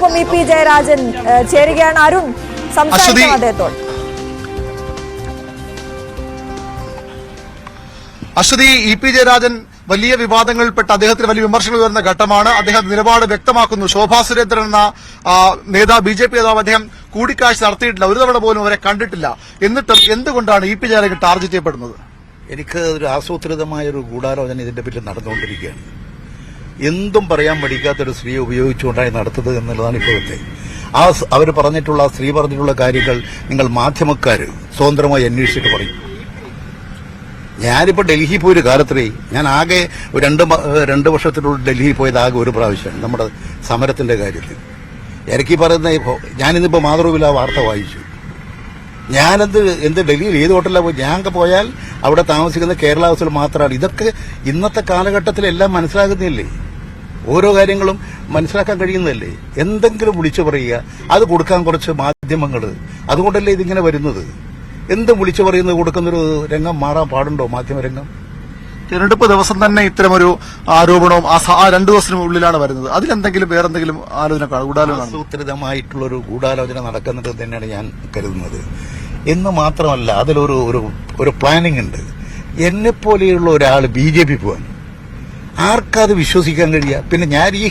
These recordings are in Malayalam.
ഒപ്പം ഇ പി ജയരാജൻ ചേരുകയാണ്. അരുൺ, സംസാരിക്കാം അദ്ദേഹത്തോട്. അശ്വതി, ഇ പി ജയരാജൻ വലിയ വിവാദങ്ങളിൽപ്പെട്ട് അദ്ദേഹത്തിന് വലിയ വിമർശനങ്ങൾ വരുന്ന ഘട്ടമാണ്. അദ്ദേഹം നിലപാട് വ്യക്തമാക്കുന്നു. ശോഭാ സുരേന്ദ്രൻ എന്ന നേതാവ്, ബി.ജെ.പി. നേതാവ് അദ്ദേഹം കൂടിക്കാഴ്ച നടത്തിയിട്ടില്ല, ഒരു തവണ പോലും അവരെ കണ്ടിട്ടില്ല. എന്നിട്ടും എന്തുകൊണ്ടാണ് ഇ പി ജയരാജൻ ടാർഗറ്റ് ചെയ്യപ്പെടുന്നത്? എനിക്ക് ഒരു ആസൂത്രിതമായൊരു ഗൂഢാലോചന ഇതിന്റെ പിന്നിൽ നടന്നുകൊണ്ടിരിക്കുകയാണ്. എന്തും പറയാൻ പഠിക്കാത്തൊരു സ്ത്രീയെ ഉപയോഗിച്ചുകൊണ്ടായി നടത്തുന്നത് എന്നുള്ളതാണ് ഇപ്പോഴത്തെ അവർ പറഞ്ഞിട്ടുള്ള സ്ത്രീ പറഞ്ഞിട്ടുള്ള കാര്യങ്ങൾ നിങ്ങൾ മാധ്യമക്കാർ സ്വതന്ത്രമായി അന്വേഷിച്ചിട്ട് പറയും. ഞാനിപ്പോൾ ഡൽഹി പോയൊരു കാലത്രേ, ഞാൻ ആകെ രണ്ട് വർഷത്തിനുള്ളിൽ ഡൽഹിയിൽ പോയത് ആകെ ഒരു പ്രാവശ്യമാണ് നമ്മുടെ സമരത്തിന്റെ കാര്യത്തിൽ. എനിക്ക് പറയുന്ന ഞാനിന്നിപ്പോൾ മാതൃഭൂമിയിൽ ആ വാർത്ത വായിച്ചു. എന്ത് ഡൽഹിയിൽ ഏത് ഹോട്ടലിലാണ് പോയി? ഞാൻ പോയാൽ അവിടെ താമസിക്കുന്ന കേരള ഹൗസിൽ മാത്രമാണ്. ഇതൊക്കെ ഇന്നത്തെ കാലഘട്ടത്തിലെല്ലാം മനസ്സിലാകുന്നില്ലേ? ഓരോ കാര്യങ്ങളും മനസ്സിലാക്കാൻ കഴിയുന്നതല്ലേ? എന്തെങ്കിലും വിളിച്ചു പറയുക, അത് കൊടുക്കാൻ കുറച്ച് മാധ്യമങ്ങൾ, അതുകൊണ്ടല്ലേ ഇതിങ്ങനെ വരുന്നത്. എന്തും വിളിച്ചു പറയുന്നത് കൊടുക്കുന്നൊരു രംഗം മാറാൻ പാടുണ്ടോ മാധ്യമരംഗം? തിരഞ്ഞെടുപ്പ് ദിവസം തന്നെ ഇത്തരമൊരു ആരോപണവും ആ 2 ദിവസത്തിനുള്ളിലാണ് വരുന്നത്. അതിലെന്തെങ്കിലും വേറെന്തെങ്കിലും ആസൂത്രിതമായിട്ടുള്ളൊരു ഗൂഢാലോചന നടക്കുന്നുണ്ട് തന്നെയാണ് ഞാൻ കരുതുന്നത്. എന്ന് മാത്രമല്ല, അതിലൊരു പ്ലാനിംഗ് ഉണ്ട്. എന്നെപ്പോലെയുള്ള ഒരാൾ ബി.ജെ.പി. പോകാൻ ആർക്കത് വിശ്വസിക്കാൻ കഴിയുക? പിന്നെ ഞാൻ ഈ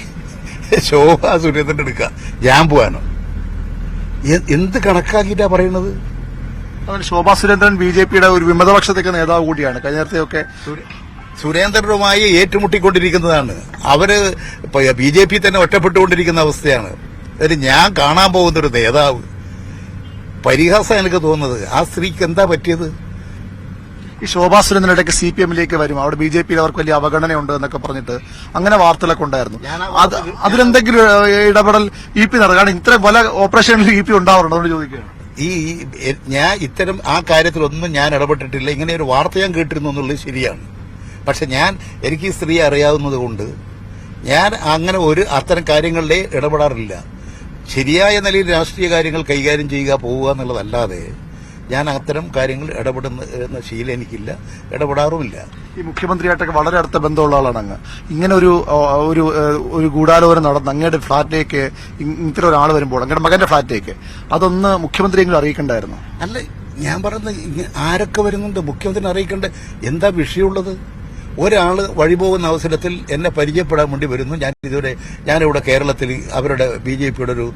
ശോഭാ സുരേന്ദ്രൻ എടുക്കുക, ഞാൻ പോകാനോ? എന്ത് കണക്കാക്കിയിട്ടാ പറയുന്നത്? ശോഭാ സുരേന്ദ്രൻ ബി.ജെ.പിയുടെ ഒരു വിമതപക്ഷത്തേക്ക് നേതാവ് കൂടിയാണ്. കഴിഞ്ഞ നേരത്തെയൊക്കെ സുരേന്ദ്രനുമായി ഏറ്റുമുട്ടിക്കൊണ്ടിരിക്കുന്നതാണ്. അവര് ബി.ജെ.പി. തന്നെ ഒറ്റപ്പെട്ടുകൊണ്ടിരിക്കുന്ന അവസ്ഥയാണ്. ഞാൻ കാണാൻ പോകുന്നൊരു നേതാവ്, പരിഹാസം എനിക്ക് തോന്നുന്നത്. ആ സ്ത്രീക്ക് എന്താ പറ്റിയത്? ഈ ശോഭാ സുരേന്ദ്രൻ ഇടയ്ക്ക് CPM-ലേക്ക് വരും, അവിടെ ബി.ജെ.പിയിൽ അവർക്ക് വലിയ അവഗണനയുണ്ട് എന്നൊക്കെ പറഞ്ഞിട്ട് അങ്ങനെ വാർത്തകളൊക്കെ ഉണ്ടായിരുന്നു. അതിലെന്തെങ്കിലും ഇടപെടൽ ഇ പി നടക്കും? കാരണം ഇത്രയും പല ഓപ്പറേഷനിൽ ഇ പി ഉണ്ടാവാറുണ്ട്, അതുകൊണ്ട് ചോദിക്കുകയാണ്. ഞാൻ ഇത്തരം ആ കാര്യത്തിലൊന്നും ഞാൻ ഇടപെട്ടിട്ടില്ല. ഇങ്ങനെ ഒരു വാർത്ത ഞാൻ കേട്ടിരുന്നു എന്നുള്ളത് ശരിയാണ്. പക്ഷെ എനിക്ക് ഈ സ്ത്രീയെ അറിയാവുന്നത് കൊണ്ട് ഞാൻ അങ്ങനെ അത്തരം കാര്യങ്ങളിലേ ഇടപെടാറില്ല. ശരിയായ നിലയിൽ രാഷ്ട്രീയ കാര്യങ്ങൾ കൈകാര്യം ചെയ്യുക, പോവുക എന്നുള്ളതല്ലാതെ ഞാൻ അത്തരം കാര്യങ്ങൾ ഇടപെടുന്ന ശീലം എനിക്കില്ല, ഇടപെടാറുമില്ല. ഈ മുഖ്യമന്ത്രിയായിട്ടൊക്കെ വളരെ അടുത്ത ബന്ധമുള്ള ആളാണ് അങ്ങ്. ഇങ്ങനെ ഒരു ഗൂഢാലോചന നടന്ന് അങ്ങയുടെ ഫ്ളാറ്റിലേക്ക് ഇത്തരം ഒരാൾ വരുമ്പോൾ, അങ്ങയുടെ മകന്റെ ഫ്ളാറ്റിലേക്ക്, അതൊന്ന് മുഖ്യമന്ത്രിയെങ്കിലും അറിയിക്കണ്ടായിരുന്നു? അല്ല, ഞാൻ പറയുന്നത് ആരൊക്കെ വരുന്നുണ്ട് മുഖ്യമന്ത്രിനെ അറിയിക്കേണ്ട എന്താ വിഷയമുള്ളത്? ഒരാൾ വഴിപോകുന്ന അവസരത്തിൽ എന്നെ പരിചയപ്പെടാൻ വേണ്ടി വരുന്നു. ഞാനിവിടെ കേരളത്തിൽ അവരുടെ ബി.ജെ.പിയുടെ ഒരു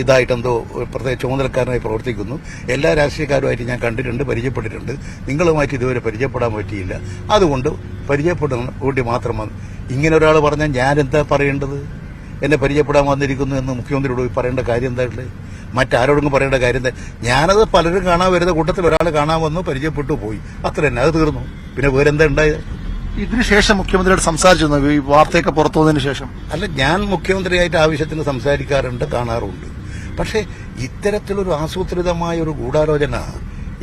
ഇതായിട്ടെന്തോ പ്രത്യേക ചുമതലക്കാരനായി പ്രവർത്തിക്കുന്നു. എല്ലാ രാഷ്ട്രീയക്കാരുമായിട്ട് ഞാൻ കണ്ടിട്ടുണ്ട്, പരിചയപ്പെട്ടിട്ടുണ്ട്. നിങ്ങളുമായിട്ട് ഇതുവരെ പരിചയപ്പെടാൻ പറ്റിയില്ല. അതുകൊണ്ട് പരിചയപ്പെടുന്ന വേണ്ടി മാത്രമാണ് ഇങ്ങനെ ഒരാൾ പറഞ്ഞാൽ ഞാൻ എന്താ പറയേണ്ടത്? എന്നെ പരിചയപ്പെടാൻ വന്നിരിക്കുന്നു എന്ന് മുഖ്യമന്ത്രിയോട് പറയേണ്ട കാര്യം എന്താ? മറ്റാരോടും പറയേണ്ട കാര്യം എന്താ? ഞാനത് പലരും കാണാൻ വരുന്ന കൂട്ടത്തിൽ ഒരാൾ കാണാൻ വന്നു, പരിചയപ്പെട്ടു, പോയി, അത്ര തന്നെ, അത് തീർന്നു. പിന്നെ വേറെന്താ ഉണ്ടായത്? ഇതിനുശേഷം മുഖ്യമന്ത്രിയോട് സംസാരിച്ചിരുന്നു ഈ വാർത്തയൊക്കെ പുറത്തു വന്നതിന് ശേഷം? അല്ല, ഞാൻ മുഖ്യമന്ത്രിയായിട്ട് ആവശ്യത്തിന് സംസാരിക്കാറുണ്ട്, കാണാറുണ്ട്. പക്ഷെ ഇത്തരത്തിലൊരു ആസൂത്രിതമായ ഒരു ഗൂഢാലോചന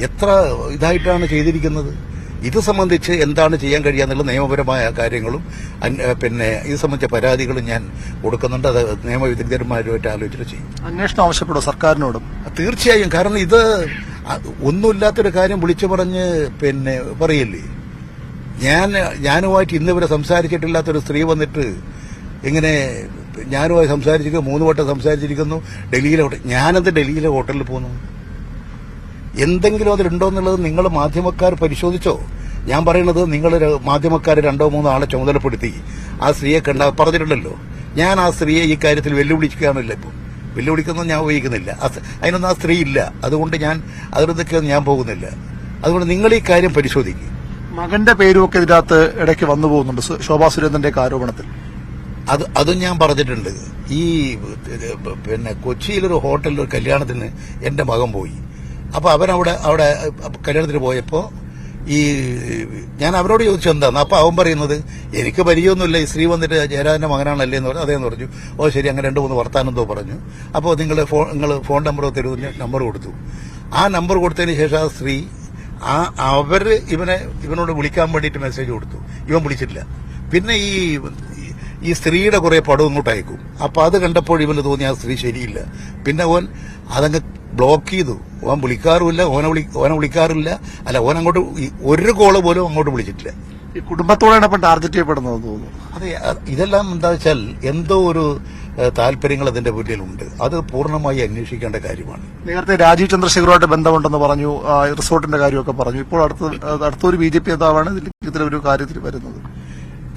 എത്ര ഇതായിട്ടാണ് ചെയ്തിരിക്കുന്നത്? ഇത് സംബന്ധിച്ച് എന്താണ് ചെയ്യാൻ കഴിയാന്നുള്ള നിയമപരമായ കാര്യങ്ങളും പിന്നെ ഇത് സംബന്ധിച്ച പരാതികളും ഞാൻ കൊടുക്കുന്നുണ്ട്. അത് നിയമവിദഗ്ധന്മാരുമായിട്ട് ആലോചിച്ചിട്ട് ചെയ്യും. അന്വേഷണം ആവശ്യപ്പെടും സർക്കാരിനോടും? തീർച്ചയായും. കാരണം ഇത് ഒന്നുമില്ലാത്തൊരു കാര്യം വിളിച്ചു പറഞ്ഞ് പിന്നെ പറയില്ലേ. ഞാനുമായിട്ട് ഇന്നിവരെ സംസാരിച്ചിട്ടില്ലാത്തൊരു സ്ത്രീ വന്നിട്ട് ഇങ്ങനെ ഞാനുമായി സംസാരിച്ചിരിക്കുന്നു, 3 വട്ടം സംസാരിച്ചിരിക്കുന്നു ഡൽഹിയിലെ ഹോട്ടൽ. ഞാനെന്ത് ഡൽഹിയിലെ ഹോട്ടലിൽ പോന്നു? എന്തെങ്കിലും അതിലുണ്ടോ എന്നുള്ളത് നിങ്ങൾ മാധ്യമക്കാർ പരിശോധിച്ചോ? ഞാൻ പറയുന്നത്, നിങ്ങൾ മാധ്യമക്കാർ 2-3 ആളെ ചുമതലപ്പെടുത്തി ആ സ്ത്രീയെ പറഞ്ഞിട്ടുണ്ടല്ലോ. ഞാൻ ആ സ്ത്രീയെ ഈ കാര്യത്തിൽ വെല്ലുവിളിക്കുകയാണല്ല. ഇപ്പോൾ വെല്ലുവിളിക്കുന്നത് ഞാൻ ഉപയോഗിക്കുന്നില്ല. അതിനൊന്നും ആ സ്ത്രീ ഇല്ല. അതുകൊണ്ട് അതിനൊക്കെ ഞാൻ പോകുന്നില്ല. അതുകൊണ്ട് നിങ്ങൾ ഈ കാര്യം പരിശോധിക്കും. മകന്റെ പേരുമൊക്കെ ഇതിനകത്ത് ഇടയ്ക്ക് വന്നു പോകുന്നുണ്ട് ശോഭാ സുരേന്ദ്രന്റെ ആരോപണത്തിൽ. അതും ഞാൻ പറഞ്ഞിട്ടുണ്ട്. ഈ പിന്നെ കൊച്ചിയിലൊരു ഹോട്ടലിൽ ഒരു കല്യാണത്തിന് എന്റെ മകൻ പോയി. അപ്പൊ അവനവിടെ കല്യാണത്തിന് പോയപ്പോ ഞാൻ അവരോട് ചോദിച്ചു എന്താന്ന്. അപ്പൊ അവൻ പറയുന്നത്, എനിക്ക് പരിചയമൊന്നുമില്ല, ഈ സ്ത്രീ വന്നിട്ട് ജയരാജന്റെ മകനാണല്ലേ എന്ന് പറഞ്ഞു. അതേന്ന് പറഞ്ഞു. ഓ ശരി, അങ്ങനെ 2-3 വർത്താനെന്തോ പറഞ്ഞു. അപ്പോൾ നിങ്ങൾ ഫോൺ നമ്പർ തരുമെന്ന് നമ്പർ കൊടുത്തു. ആ നമ്പർ കൊടുത്തതിന് ശേഷം ആ സ്ത്രീ ഇവനോട് വിളിക്കാൻ വേണ്ടിയിട്ട് മെസ്സേജ് കൊടുത്തു. ഇവൻ വിളിച്ചിട്ടില്ല. പിന്നെ ഈ സ്ത്രീയുടെ കുറെ പടം ഇങ്ങോട്ട് അയക്കും. അപ്പൊ അത് കണ്ടപ്പോൾ ഇവന് തോന്നി ആ സ്ത്രീ ശരിയില്ല. പിന്നെ അതങ്ങ് ബ്ലോക്ക് ചെയ്തു. ഓൻ വിളിക്കാറുമില്ല, ഓനെ വിളിക്കാറില്ല. അല്ല, ഓൻ അങ്ങോട്ട് ഒരു കോള് പോലും അങ്ങോട്ട് വിളിച്ചിട്ടില്ല. ഈ കുടുംബത്തോടാണ് ഇപ്പം ടാർഗറ്റ് ചെയ്യപ്പെടുന്നത് തോന്നുന്നു. അതെ, ഇതെല്ലാം എന്താ വെച്ചാൽ എന്തോ താല്പര്യങ്ങൾ അതിന്റെ പിന്നിലുണ്ട്. അത് പൂർണ്ണമായി അന്വേഷിക്കേണ്ട കാര്യമാണ്. നേരത്തെ രാജീവ് ചന്ദ്രശേഖറുമായിട്ട് ബന്ധമുണ്ടെന്ന് പറഞ്ഞു, റിസോർട്ടിന്റെ കാര്യമൊക്കെ പറഞ്ഞു. ഇപ്പോൾ അടുത്തൊരു BJP നേതാവാണ് ഇത്തരൊരു കാര്യത്തിൽ വരുന്നത്.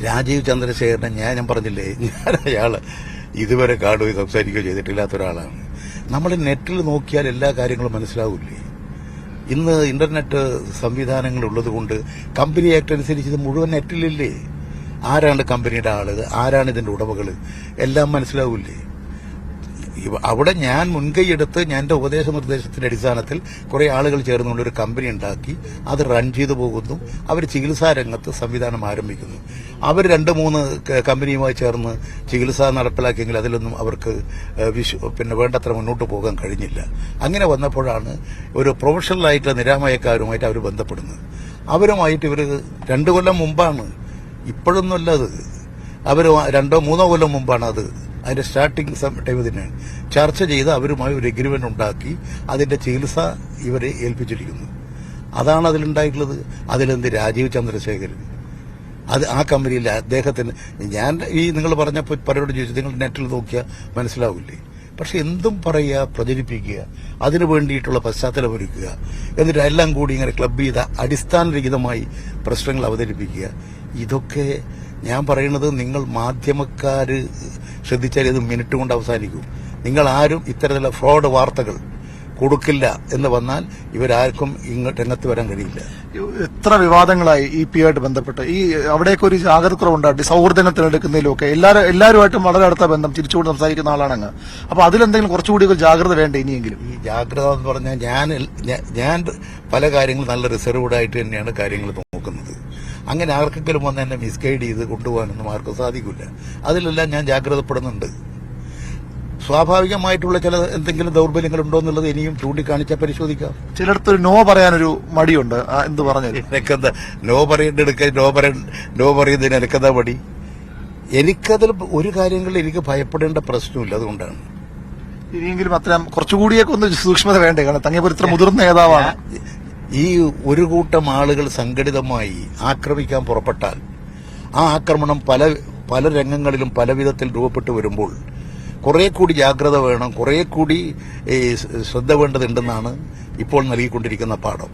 രാജീവ് ചന്ദ്രശേഖരനെ ഞാൻ പറഞ്ഞില്ലേ, ഞാൻ അയാള് ഇതുവരെ കാണുകയോ സംസാരിക്കുകയോ ചെയ്തിട്ടില്ലാത്ത ഒരാളാണ്. നമ്മൾ നെറ്റിൽ നോക്കിയാൽ എല്ലാ കാര്യങ്ങളും മനസ്സിലാവില്ലേ? ഇന്ന് ഇന്റർനെറ്റ് സംവിധാനങ്ങൾ ഉള്ളതുകൊണ്ട് കമ്പനി ആക്ട് അനുസരിച്ച് ഇത് മുഴുവൻ നെറ്റിലില്ലേ? ആരാണ് കമ്പനിയുടെ ആള്, ആരാണ് ഇതിന്റെ ഉടമകൾ, എല്ലാം മനസ്സിലാവില്ലേ? അവിടെ ഞാൻ മുൻകൈയെടുത്ത് എന്റെ ഉപദേശ നിർദ്ദേശത്തിന്റെ അടിസ്ഥാനത്തിൽ കുറെ ആളുകൾ ചേർന്നുകൊണ്ട് ഒരു കമ്പനി ഉണ്ടാക്കി അത് റൺ ചെയ്തു പോകുന്നു. അവർ ചികിത്സാ രംഗത്ത് സംവിധാനം ആരംഭിക്കുന്നു. അവർ 2-3 കമ്പനിയുമായി ചേർന്ന് ചികിത്സ നടപ്പിലാക്കിയെങ്കിൽ അതിലൊന്നും അവർക്ക് വേണ്ടത്ര മുന്നോട്ട് പോകാൻ കഴിഞ്ഞില്ല. അങ്ങനെ വന്നപ്പോഴാണ് ഒരു പ്രൊഫഷണലായിട്ടുള്ള നിരാമയക്കാരുമായിട്ട് അവർ ബന്ധപ്പെടുന്നത്. അവരുമായിട്ട് ഇവർ 2 കൊല്ലം മുമ്പാണ്, ഇപ്പോഴൊന്നുമല്ല അത്, അവർ 2-3 കൊല്ലം മുമ്പാണ് അത് അതിന്റെ സ്റ്റാർട്ടിംഗ് ടൈം തന്നെയാണ് ചർച്ച ചെയ്ത് അവരുമായി ഒരു എഗ്രിമെന്റ് ഉണ്ടാക്കി അതിന്റെ ചികിത്സ ഇവരെ ഏൽപ്പിച്ചിരിക്കുന്നു. അതാണ് അതിലുണ്ടായിട്ടുള്ളത്. അതിലെന്ത് രാജീവ് ചന്ദ്രശേഖരൻ, അത് ആ കമ്പനിയിൽ അദ്ദേഹത്തിന് ഞാൻ നിങ്ങൾ പറഞ്ഞപ്പോൾ പലരോട് ചോദിച്ചു, നിങ്ങൾ നെറ്റിൽ നോക്കിയാൽ മനസ്സിലാവില്ലേ? പക്ഷെ എന്തും പറയുക, പ്രചരിപ്പിക്കുക, അതിനു വേണ്ടിയിട്ടുള്ള പശ്ചാത്തലം ഒരുക്കുക, എന്നിട്ട് എല്ലാം കൂടി ഇങ്ങനെ ക്ലബ് ചെയ്ത അടിസ്ഥാനരഹിതമായി പ്രശ്നങ്ങൾ അവതരിപ്പിക്കുക, ഇതൊക്കെ ഞാൻ പറയുന്നത് നിങ്ങൾ മാധ്യമക്കാര് ശ്രദ്ധിച്ചാൽ ഇത് മിനിറ്റ് കൊണ്ട് അവസാനിക്കും. നിങ്ങൾ ആരും ഇത്തരത്തിലുള്ള ഫ്രോഡ് വാർത്തകൾ കൊടുക്കില്ല എന്ന് വന്നാൽ ഇവരാർക്കും ഇങ്ങോട്ട് രംഗത്ത് വരാൻ കഴിയില്ല. എത്ര വിവാദങ്ങളായി EP ആയിട്ട് ബന്ധപ്പെട്ട് അവിടേക്ക് ഒരു ജാഗ്രത കുറവുണ്ടായിട്ട് സൗഹൃദങ്ങൾ തിരഞ്ഞെടുക്കുന്നതിലൊക്കെ എല്ലാവരുമായിട്ടും വളരെ അടുത്ത ബന്ധം തിരിച്ചുകൊണ്ട് സംസാരിക്കുന്ന ആളാണ്. അപ്പൊ അതിലെന്തെങ്കിലും കുറച്ചുകൂടി ഒരു ജാഗ്രത വേണ്ടേ ഇനിയെങ്കിലും? ഈ ജാഗ്രത എന്ന് പറഞ്ഞാൽ ഞാൻ പല കാര്യങ്ങളും നല്ല റിസർവ്ഡായിട്ട് തന്നെയാണ് കാര്യങ്ങൾ നോക്കുന്നത്. അങ്ങനെ ആർക്കെങ്കിലും വന്ന് എന്നെ മിസ്ഗൈഡ് ചെയ്ത് കൊണ്ടുപോകാനൊന്നും ആർക്കും സാധിക്കില്ല. അതിലെല്ലാം ഞാൻ ജാഗ്രതപ്പെടുന്നുണ്ട്. സ്വാഭാവികമായിട്ടുള്ള ചില എന്തെങ്കിലും ദൗർബല്യങ്ങൾ ഉണ്ടോ എന്നുള്ളത് ഇനിയും ചൂണ്ടിക്കാണിച്ചാൽ പരിശോധിക്കാം. ചിലടത്തൊരു നോ പറയാനൊരു മടിയുണ്ട്. എന്ത് പറഞ്ഞത് എനിക്കെന്താ നോ പറയുന്നതിന് എനിക്കെന്താ മടി? എനിക്കതിൽ ഒരു കാര്യങ്ങളിൽ എനിക്ക് ഭയപ്പെടേണ്ട പ്രശ്നമില്ല. അതുകൊണ്ടാണ് ഇനിയെങ്കിലും അത്തരം കുറച്ചുകൂടിയൊക്കെ ഒന്ന് സൂക്ഷ്മത വേണ്ടേ? കാരണം തങ്ങിയപ്പോൾ ഇത്ര മുതിർന്ന നേതാവാണ്. ഈ ഒരു കൂട്ടം ആളുകൾ സംഘടിതമായി ആക്രമിക്കാൻ പുറപ്പെട്ടാൽ ആ ആക്രമണം പല രംഗങ്ങളിലും പല വിധത്തിൽ രൂപപ്പെട്ടു വരുമ്പോൾ കുറെ കൂടി ജാഗ്രത വേണം, കുറെ കൂടി ശ്രദ്ധ വേണ്ടതുണ്ടെന്നാണ് ഇപ്പോൾ നൽകിക്കൊണ്ടിരിക്കുന്ന പാഠം.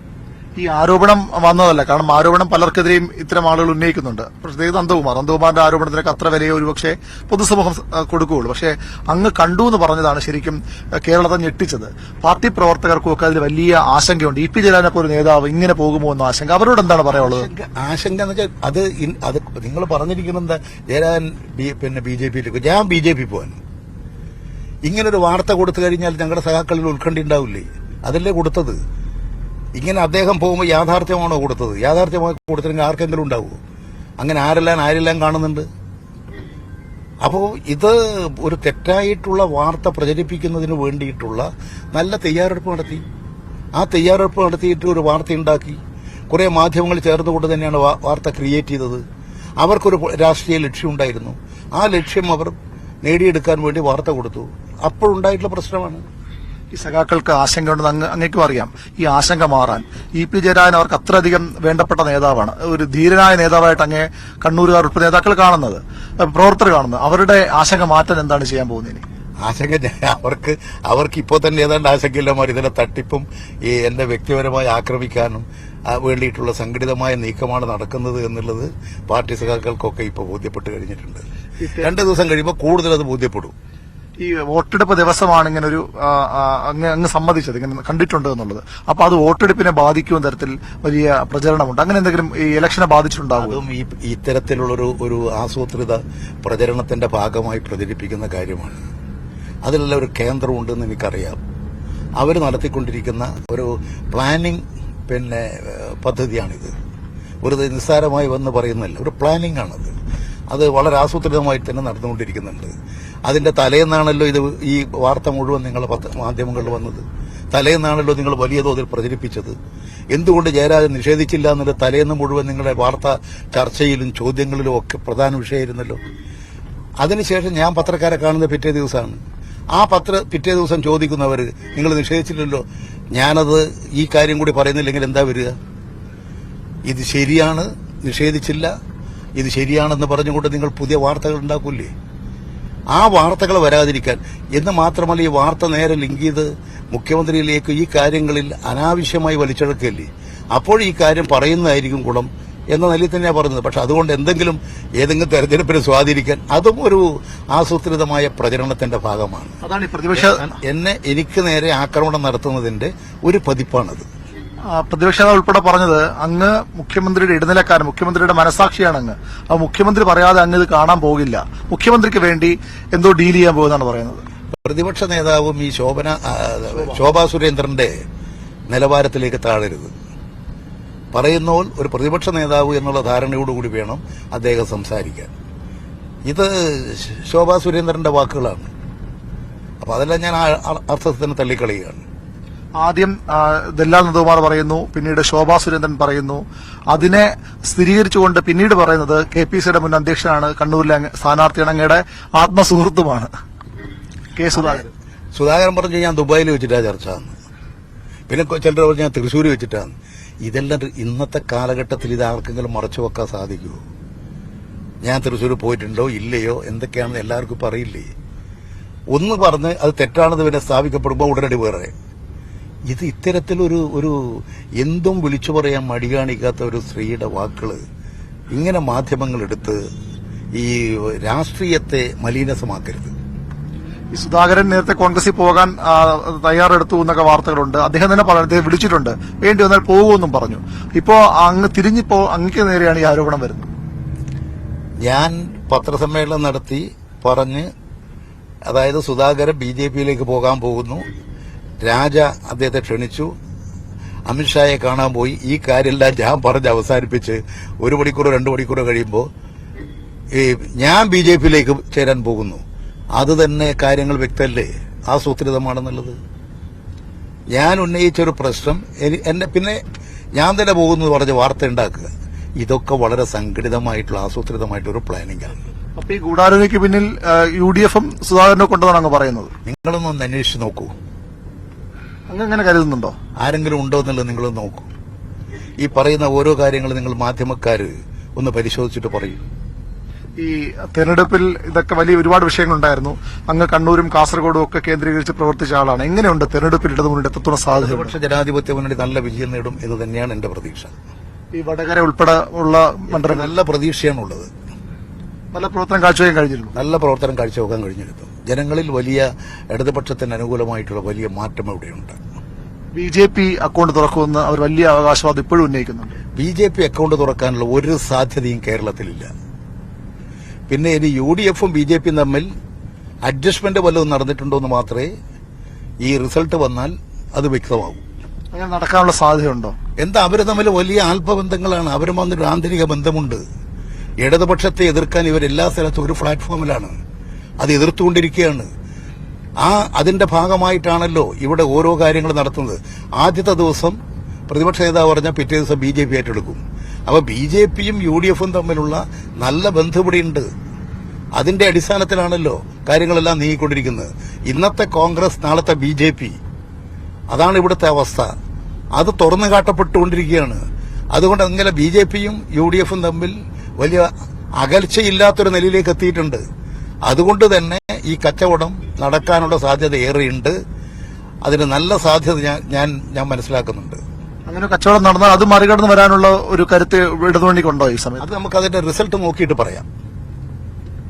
ഈ ആരോപണം വന്നതല്ല, കാരണം ആരോപണം പലർക്കെതിരെയും ഇത്തരം ആളുകൾ ഉന്നയിക്കുന്നുണ്ട്. പ്രത്യേകിച്ച് നന്ദകുമാറിന്റെ ആരോപണത്തിനൊക്കെ അത്ര വിലയോ ഒരുപക്ഷെ പൊതുസമൂഹം കൊടുക്കുകയുള്ളൂ. പക്ഷേ അങ്ങ് കണ്ടു എന്ന് പറഞ്ഞതാണ് ശരിക്കും കേരളത്തെ ഞെട്ടിച്ചത്. പാർട്ടി പ്രവർത്തകർക്കും ഒക്കെ അതിൽ വലിയ ആശങ്കയുണ്ട്. EP ജയരാജനൊക്കെ ഒരു നേതാവ് ഇങ്ങനെ പോകുമോ എന്ന ആശങ്ക. അവരോട് എന്താണ് പറയാനുള്ളത്? ആശങ്ക എന്ന് വെച്ചാൽ അത് നിങ്ങൾ പറഞ്ഞിരിക്കുന്നത് എന്താ? ജയരാജൻ BJP ഞാൻ BJP പോകാൻ ഇങ്ങനൊരു വാർത്ത കൊടുത്തു കഴിഞ്ഞാൽ ഞങ്ങളുടെ സഹാക്കളിൽ ഉത്കണ്ഠ ഉണ്ടാവില്ലേ? അതല്ലേ കൊടുത്തത്. ഇങ്ങനെ അദ്ദേഹം പോകുമ്പോൾ യാഥാർത്ഥ്യമാണോ കൊടുത്തത്? യാഥാർത്ഥ്യമായി കൊടുത്തില്ലെങ്കിൽ ആർക്കെങ്കിലും ഉണ്ടാവുമോ? അങ്ങനെ ആരെല്ലാം കാണുന്നുണ്ട്. അപ്പോൾ ഇത് ഒരു തെറ്റായിട്ടുള്ള വാർത്ത പ്രചരിപ്പിക്കുന്നതിന് വേണ്ടിയിട്ടുള്ള നല്ല തയ്യാറെടുപ്പ് നടത്തി. ആ തയ്യാറെടുപ്പ് നടത്തിയിട്ട് ഒരു വാർത്ത ഉണ്ടാക്കി. കുറെ മാധ്യമങ്ങൾ ചേർന്നുകൊണ്ട് തന്നെയാണ് വാർത്ത ക്രിയേറ്റ് ചെയ്തത്. അവർക്കൊരു രാഷ്ട്രീയ ലക്ഷ്യമുണ്ടായിരുന്നു. ആ ലക്ഷ്യം അവർ നേടിയെടുക്കാൻ വേണ്ടി വാർത്ത കൊടുത്തു. അപ്പോഴുണ്ടായിട്ടുള്ള പ്രശ്നമാണ്. ഈ സഖാക്കൾക്ക് ആശങ്കയുണ്ടെന്ന് അങ്ങേക്കും അറിയാം. ഈ ആശങ്ക മാറാൻ EP ജയരാജൻ അവർക്ക് അത്രയധികം വേണ്ടപ്പെട്ട നേതാവാണ്. ഒരു ധീരനായ നേതാവായിട്ട് അങ്ങേ കണ്ണൂരുകാർ ഉൾപ്പെടെ നേതാക്കൾ കാണുന്നത്, പ്രവർത്തകർ കാണുന്നത്. അവരുടെ ആശങ്ക മാറ്റാൻ എന്താണ് ചെയ്യാൻ പോകുന്നത്? ആശങ്ക അവർക്ക് ഇപ്പോൾ തന്നെ ഏതാണ്ട് ആശങ്കയില്ലമാർ ഇതിന്റെ തട്ടിപ്പും എന്റെ വ്യക്തിപരമായി ആക്രമിക്കാനും വേണ്ടിയിട്ടുള്ള സംഘടിതമായ നീക്കമാണ് നടക്കുന്നത് എന്നുള്ളത് പാർട്ടി സഖാക്കൾക്കൊക്കെ ഇപ്പോൾ ബോധ്യപ്പെട്ട് കഴിഞ്ഞിട്ടുണ്ട്. 2 ദിവസം കഴിയുമ്പോൾ കൂടുതൽ അത് ബോധ്യപ്പെടും. ഈ വോട്ടെടുപ്പ് ദിവസമാണ് ഇങ്ങനെ ഒരു അങ്ങ് സമ്മതിച്ചത്, ഇങ്ങനെ കണ്ടിട്ടുണ്ട് എന്നുള്ളത്. അപ്പൊ അത് വോട്ടെടുപ്പിനെ ബാധിക്കുന്ന തരത്തിൽ വലിയ പ്രചരണമുണ്ട്. അങ്ങനെ എന്തെങ്കിലും ഈ ഇലക്ഷനെ ബാധിച്ചിട്ടുണ്ടാകും? അതും ഇത്തരത്തിലുള്ള ഒരു ആസൂത്രിത പ്രചരണത്തിന്റെ ഭാഗമായി പ്രചരിപ്പിക്കുന്ന കാര്യമാണ്. അതിലെല്ലാം ഒരു കേന്ദ്രമുണ്ടെന്ന് എനിക്കറിയാം. അവർ നടത്തിക്കൊണ്ടിരിക്കുന്ന ഒരു പ്ലാനിംഗ് പദ്ധതിയാണിത്. വെറുതെ നിസ്സാരമായി വന്ന് പറയുന്നില്ല, ഒരു പ്ലാനിംഗ് ആണത്. അത് വളരെ ആസൂത്രിതമായി തന്നെ നടന്നുകൊണ്ടിരിക്കുന്നുണ്ട്. അതിന്റെ തലേന്നാണല്ലോ ഈ വാർത്ത മുഴുവൻ നിങ്ങളുടെ മാധ്യമങ്ങളിൽ വന്നത്. തലേന്നാണല്ലോ നിങ്ങൾ വലിയ തോതിൽ പ്രചരിപ്പിച്ചത്. എന്തുകൊണ്ട് ജയരാജൻ നിഷേധിച്ചില്ല എന്നുള്ള തലേന്ന് മുഴുവൻ നിങ്ങളുടെ വാർത്താ ചർച്ചയിലും ചോദ്യങ്ങളിലും ഒക്കെ പ്രധാന വിഷയമായിരുന്നല്ലോ. അതിനുശേഷം ഞാൻ പത്രക്കാരെ കാണുന്ന പിറ്റേ ദിവസമാണ്. പിറ്റേ ദിവസം ചോദിക്കുന്നവർ നിങ്ങൾ നിഷേധിച്ചില്ലല്ലോ, ഞാനത് ഈ കാര്യം കൂടി പറയുന്നില്ലെങ്കിൽ എന്താ വരിക? ഇത് ശരിയാണ്, നിഷേധിച്ചില്ല, ഇത് ശരിയാണെന്ന് പറഞ്ഞുകൊണ്ട് നിങ്ങൾ പുതിയ വാർത്തകൾ ഉണ്ടാക്കൂലേ? ആ വാർത്തകൾ വരാതിരിക്കാൻ എന്ന് മാത്രമല്ല, ഈ വാർത്ത നേരെ ലിങ്ക് ചെയ്ത് മുഖ്യമന്ത്രിയിലേക്ക് ഈ കാര്യങ്ങളിൽ അനാവശ്യമായി വലിച്ചെടുക്കുകയല്ലേ. അപ്പോൾ ഈ കാര്യം പറയുന്നതായിരിക്കും ഗുണം എന്ന നിലയിൽ തന്നെയാണ് പറയുന്നത്. പക്ഷെ അതുകൊണ്ട് ഏതെങ്കിലും തെരഞ്ഞെടുപ്പിനെ സ്വാധീനിക്കാൻ അതും ഒരു ആസൂത്രിതമായ പ്രചരണത്തിന്റെ ഭാഗമാണ്. അതാണ് ഈ പ്രതിപക്ഷ എനിക്ക് നേരെ ആക്രമണം നടത്തുന്നതിന്റെ ഒരു പതിപ്പാണത്. പ്രതിപക്ഷ നേതാവ് ഉൾപ്പെടെ പറഞ്ഞത് അങ്ങ് മുഖ്യമന്ത്രിയുടെ ഇടനിലക്കാരൻ, മുഖ്യമന്ത്രിയുടെ മനസാക്ഷിയാണ് അങ്ങ്. ആ മുഖ്യമന്ത്രി പറയാതെ അങ്ങ് ഇത് കാണാൻ പോകില്ല, മുഖ്യമന്ത്രിക്ക് വേണ്ടി എന്തോ ഡീൽ ചെയ്യാൻ പോകുന്നതാണ് പറയുന്നത്. പ്രതിപക്ഷ നേതാവും ഈ ശോഭാ സുരേന്ദ്രന്റെ നിലവാരത്തിലേക്ക് താഴരുത്. പറയുന്നോൾ ഒരു പ്രതിപക്ഷ നേതാവ് എന്നുള്ള ധാരണയോടുകൂടി വേണം അദ്ദേഹം സംസാരിക്കാൻ. ഇത് ശോഭാ സുരേന്ദ്രന്റെ വാക്കുകളാണ്. അപ്പൊ അതെല്ലാം ഞാൻ അർത്ഥത്തിന് തള്ളിക്കളയുകയാണ്. ആദ്യം ദല്ലാൽ നന്ദകുമാർ പറയുന്നു, പിന്നീട് ശോഭാ സുരേന്ദ്രൻ പറയുന്നു. അതിനെ സ്ഥിരീകരിച്ചുകൊണ്ട് പിന്നീട് പറയുന്നത് KPCയുടെ മുൻ അധ്യക്ഷനാണ്, കണ്ണൂരിലെ സ്ഥാനാർത്ഥിയാണ്, അങ്ങയുടെ ആത്മസുഹൃത്തുമാണ് കെ സുധാകരൻ പറഞ്ഞു ഞാൻ ദുബായിൽ വെച്ചിട്ടാണ് ചർച്ച. പിന്നെ ചിലർ പറഞ്ഞു ഞാൻ തൃശ്ശൂർ വെച്ചിട്ടാണ്. ഇതെല്ലാം ഇന്നത്തെ കാലഘട്ടത്തിൽ ഇത് ആർക്കെങ്കിലും മറച്ചു വെക്കാൻ സാധിക്കുമോ? ഞാൻ തൃശ്ശൂർ പോയിട്ടുണ്ടോ ഇല്ലയോ എന്തൊക്കെയാണെന്ന് എല്ലാവർക്കും പറയില്ലേ. ഒന്ന് പറഞ്ഞ് അത് തെറ്റാണെന്ന് പിന്നെ സ്ഥാപിക്കപ്പെടുമ്പോൾ ഉടനടി വേറെ. ഇത് ഇത്തരത്തിലൊരു എന്തും വിളിച്ചു പറയാൻ മടി കാണിക്കാത്ത ഒരു സ്ത്രീയുടെ വാക്കുകൾ ഇങ്ങനെ മാധ്യമങ്ങൾ എടുത്ത് ഈ രാഷ്ട്രീയത്തെ മലീനസമാക്കരുത്. ഈ സുധാകരൻ നേരത്തെ കോൺഗ്രസിൽ പോകാൻ തയ്യാറെടുത്തു എന്നൊക്കെ വാർത്തകളുണ്ട്. അദ്ദേഹം തന്നെ അദ്ദേഹം വിളിച്ചിട്ടുണ്ട്, വേണ്ടി വന്നാൽ പോകുമെന്നും പറഞ്ഞു. ഇപ്പോ അങ്ങ് തിരിഞ്ഞിപ്പോ അങ്ങക്ക് നേരെയാണ് ഈ ആരോപണം വരുന്നത്. ഞാൻ പത്രസമ്മേളനം നടത്തി പറഞ്ഞ്, അതായത് സുധാകരൻ BJPയിലേക്ക് പോകാൻ പോകുന്നു, രാജ അദ്ദേഹത്തെ ക്ഷണിച്ചു, അമിത്ഷായെ കാണാൻ പോയി. ഈ കാര്യമെല്ലാം ഞാൻ പറഞ്ഞ് അവസാനിപ്പിച്ച് 1 മണിക്കൂറോ 2 മണിക്കൂറോ കഴിയുമ്പോൾ ഞാൻ BJPയിലേക്ക് ചേരാൻ പോകുന്നു. അത് തന്നെ കാര്യങ്ങൾ വ്യക്തമല്ലേ, ആസൂത്രിതമാണെന്നുള്ളത്. ഞാൻ ഉന്നയിച്ചൊരു പ്രശ്നം പിന്നെ ഞാൻ തന്നെ പോകുന്നു പറഞ്ഞ് വാർത്ത ഉണ്ടാക്കുക, ഇതൊക്കെ വളരെ സംഘടിതമായിട്ടുള്ള ആസൂത്രിതമായിട്ടൊരു പ്ലാനിംഗ് ആണ്. അപ്പൊ ഈ ഗൂഢാലോചനയ്ക്ക് പിന്നിൽ UDFും സുധാകരനെ കൊണ്ടതാണ് അങ്ങ് പറയുന്നത്. നിങ്ങളൊന്ന് അന്വേഷിച്ച് നോക്കൂ. അങ്ങനെ കരുതുന്നുണ്ടോ? ആരെങ്കിലും ഉണ്ടോ എന്നുള്ളത് നിങ്ങളൊന്ന് നോക്കൂ. ഈ പറയുന്ന ഓരോ കാര്യങ്ങളും നിങ്ങൾ മാധ്യമക്കാര് ഒന്ന് പരിശോധിച്ചിട്ട് പറയൂ. ഈ തെരഞ്ഞെടുപ്പിൽ ഇതൊക്കെ വലിയ ഒരുപാട് വിഷയങ്ങളുണ്ടായിരുന്നു. അങ്ങ് കണ്ണൂരും കാസർഗോഡും ഒക്കെ കേന്ദ്രീകരിച്ച് പ്രവർത്തിച്ച ആളാണ്. എങ്ങനെയുണ്ട് തെരഞ്ഞെടുപ്പിൽ ഇടതുമുന്നണി എത്രത്തോളം സാധ്യത? പക്ഷേ ജനാധിപത്യ മുന്നണി നല്ല വിജയം നേടും എന്ന് തന്നെയാണ് എന്റെ പ്രതീക്ഷ. ഈ വടകര ഉൾപ്പെടെ ഉള്ള മണ്ഡലം നല്ല പ്രതീക്ഷയാണുള്ളത്. നല്ല പ്രവർത്തനം കാഴ്ചവെക്കാൻ കഴിഞ്ഞിരുന്നു. നല്ല പ്രവർത്തനം കാഴ്ചവെക്കാൻ കഴിഞ്ഞിരുന്നു. ജനങ്ങളിൽ വലിയ ഇടതുപക്ഷത്തിന് അനുകൂലമായിട്ടുള്ള വലിയ മാറ്റം ഇവിടെയുണ്ട്. BJP അക്കൗണ്ട് തുറക്കുമെന്ന് അവർ വലിയ അവകാശവാദം ഇപ്പോഴും ഉന്നയിക്കുന്നുണ്ട്. BJP അക്കൗണ്ട് തുറക്കാനുള്ള ഒരു സാധ്യതയും കേരളത്തിലില്ല. പിന്നെ ഇനി UDFും BJPയും തമ്മിൽ അഡ്ജസ്റ്റ്മെന്റ് വല്ലതും നടന്നിട്ടുണ്ടോ എന്ന് മാത്രമേ ഈ റിസൾട്ട് വന്നാൽ അത് വ്യക്തമാവും. അങ്ങനെ നടക്കാനുള്ള സാധ്യതയുണ്ടോ? എന്താ, അവര് തമ്മിൽ വലിയ ആത്മബന്ധങ്ങളാണ്. അവരും വന്നൊരു ആന്തരിക ബന്ധമുണ്ട്. ഇടതുപക്ഷത്തെ എതിർക്കാൻ ഇവരെല്ലാ സ്ഥലത്തും ഒരു പ്ലാറ്റ്ഫോമിലാണ്, അത് എതിർത്തുകൊണ്ടിരിക്കുകയാണ്. അതിന്റെ ഭാഗമായിട്ടാണല്ലോ ഇവിടെ ഓരോ കാര്യങ്ങൾ നടത്തുന്നത്. ആദ്യത്തെ ദിവസം പ്രതിപക്ഷ നേതാവ് പറഞ്ഞാൽ പിറ്റേ ദിവസം BJP ഏറ്റെടുക്കും. അപ്പൊ BJPയും UDFും തമ്മിലുള്ള നല്ല ബന്ധം ഇവിടെയുണ്ട്. അതിന്റെ അടിസ്ഥാനത്തിലാണല്ലോ കാര്യങ്ങളെല്ലാം നീങ്ങിക്കൊണ്ടിരിക്കുന്നത്. ഇന്നത്തെ കോൺഗ്രസ്, നാളത്തെ BJP, അതാണ് ഇവിടുത്തെ അവസ്ഥ. അത് തുറന്നു കാട്ടപ്പെട്ടുകൊണ്ടിരിക്കുകയാണ്. അതുകൊണ്ട് അങ്ങനെ BJPയും UDFും തമ്മിൽ വലിയ അകൽച്ചയില്ലാത്തൊരു നിലയിലേക്ക് എത്തിയിട്ടുണ്ട്. അതുകൊണ്ട് തന്നെ ഈ കച്ചവടം നടക്കാനുള്ള സാധ്യത ഏറെയുണ്ട്. അതിന് നല്ല സാധ്യത ഞാൻ മനസ്സിലാക്കുന്നുണ്ട്. അങ്ങനെ കച്ചവടം നടന്നാൽ അത് മറികടന്ന് വരാനുള്ള ഒരു കരുത്ത് ഇടതുമുന്നണിക്കുണ്ടോ ഈ സമയത്ത്? അത് നമുക്ക് അതിന്റെ റിസൾട്ട് നോക്കിയിട്ട് പറയാം.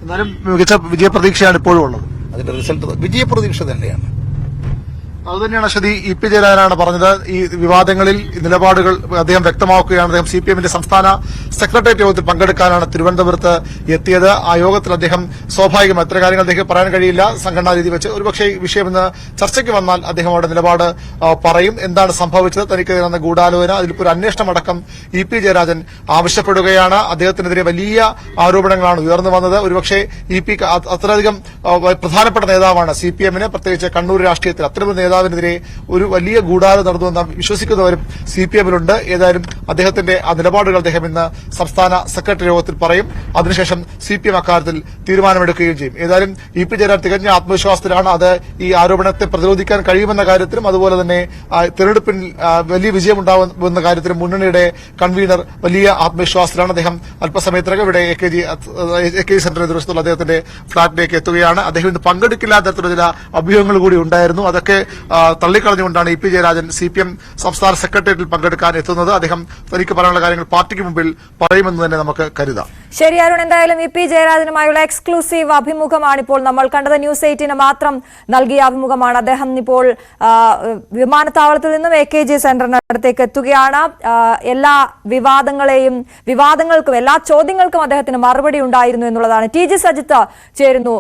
എന്നാലും മികച്ച വിജയപ്രതീക്ഷയാണ് ഇപ്പോഴും ഉള്ളത്. അതിന്റെ റിസൾട്ട് വിജയപ്രതീക്ഷ തന്നെയാണ്. അതുതന്നെയാണ് ശ്രീ EP ജയരാജനാണ് പറഞ്ഞത്. ഈ വിവാദങ്ങളിൽ നിലപാടുകൾ അദ്ദേഹം വ്യക്തമാക്കുകയാണ്. അദ്ദേഹം CPMന്റെ സംസ്ഥാന സെക്രട്ടേറിയറ്റ് യോഗത്തിൽ പങ്കെടുക്കാനാണ് തിരുവനന്തപുരത്ത് എത്തിയത്. ആ യോഗത്തിൽ അദ്ദേഹം സ്വാഭാവികമായി എത്ര കാര്യങ്ങൾ അദ്ദേഹം പറയാൻ കഴിയില്ല സംഘടനാ രീതി വെച്ച്. ഒരുപക്ഷെ ഈ വിഷയം ഇന്ന് ചർച്ചയ്ക്ക് വന്നാൽ അദ്ദേഹം അവിടെ നിലപാട് പറയും. എന്താണ് സംഭവിച്ചത്, തനിക്ക് നടന്ന ഗൂഢാലോചന, അതിലിപ്പോൾ ഒരു അന്വേഷണം അടക്കം EP ജയരാജൻ ആവശ്യപ്പെടുകയാണ്. അദ്ദേഹത്തിനെതിരെ വലിയ ആരോപണങ്ങളാണ് ഉയർന്നു വന്നത്. ഒരുപക്ഷെ EP അത്രയധികം പ്രധാനപ്പെട്ട നേതാവാണ് CPMന്, പ്രത്യേകിച്ച് കണ്ണൂർ രാഷ്ട്രീയത്തിൽ. അത്തരമൊരു നേതാവിനെതിരെ ഒരു വലിയ ഗൂഢാലോചന നടന്നുവെന്ന് വിശ്വസിക്കുന്നവരും CPMലുണ്ട്. ഏതായാലും അദ്ദേഹത്തിന്റെ ആ നിലപാടുകൾ അദ്ദേഹം ഇന്ന് സംസ്ഥാന സെക്രട്ടറി യോഗത്തിൽ പറയും. അതിനുശേഷം CPM അക്കാര്യത്തിൽ തീരുമാനമെടുക്കുകയും ചെയ്യും. ഏതായാലും EP ജയരാജൻ തികഞ്ഞ ആത്മവിശ്വാസത്തിലാണ്. അത് ഈ ആരോപണത്തെ പ്രതിരോധിക്കാൻ കഴിയുമെന്ന കാര്യത്തിലും അതുപോലെ തന്നെ തെരഞ്ഞെടുപ്പിൽ വലിയ വിജയമുണ്ടാവുമെന്ന കാര്യത്തിലും മുന്നണിയുടെ കൺവീനർ വലിയ ആത്മവിശ്വാസത്തിലാണ്. അദ്ദേഹം അല്പസമയത്തിനകം ഇവിടെ AKG സെന്ററിന് എതിർവശത്തുള്ള അദ്ദേഹത്തിന്റെ ഫ്ളാറ്റിലേക്ക് എത്തുകയാണ്. അദ്ദേഹം ഇന്ന് പങ്കെടുക്കില്ലാത്ത തരത്തിലുള്ള ചില അഭ്യൂഹങ്ങൾ കൂടി ഉണ്ടായിരുന്നു. അതൊക്കെ തള്ളിക്കളഞ്ഞുകൊണ്ടാണ് EP ജയരാജൻ CPM സംസ്ഥാന സെക്രട്ടേറിയറ്റിൽ പങ്കെടുക്കാൻ എത്തുന്നത്. അദ്ദേഹം തനിക്ക് പറയാനുള്ള കാര്യങ്ങൾ പാർട്ടിക്ക് മുമ്പിൽ പറയുമെന്ന് തന്നെ നമുക്ക് കരുതാം. ശരി അരുൺ, എന്തായാലും EP ജയരാജനുമായുള്ള എക്സ്ക്ലൂസീവ് അഭിമുഖമാണ് ഇപ്പോൾ നമ്മൾ കണ്ടത്. News 8 മാത്രം നൽകിയ അഭിമുഖമാണ്. അദ്ദേഹം ഇപ്പോൾ വിമാനത്താവളത്തിൽ നിന്നും AKG സെന്ററിനടുത്തേക്ക് എത്തുകയാണ്. എല്ലാ വിവാദങ്ങൾക്കും എല്ലാ ചോദ്യങ്ങൾക്കും അദ്ദേഹത്തിന് മറുപടി ഉണ്ടായിരുന്നു എന്നുള്ളതാണ്. TG സജിത്ത് ചേരുന്നു.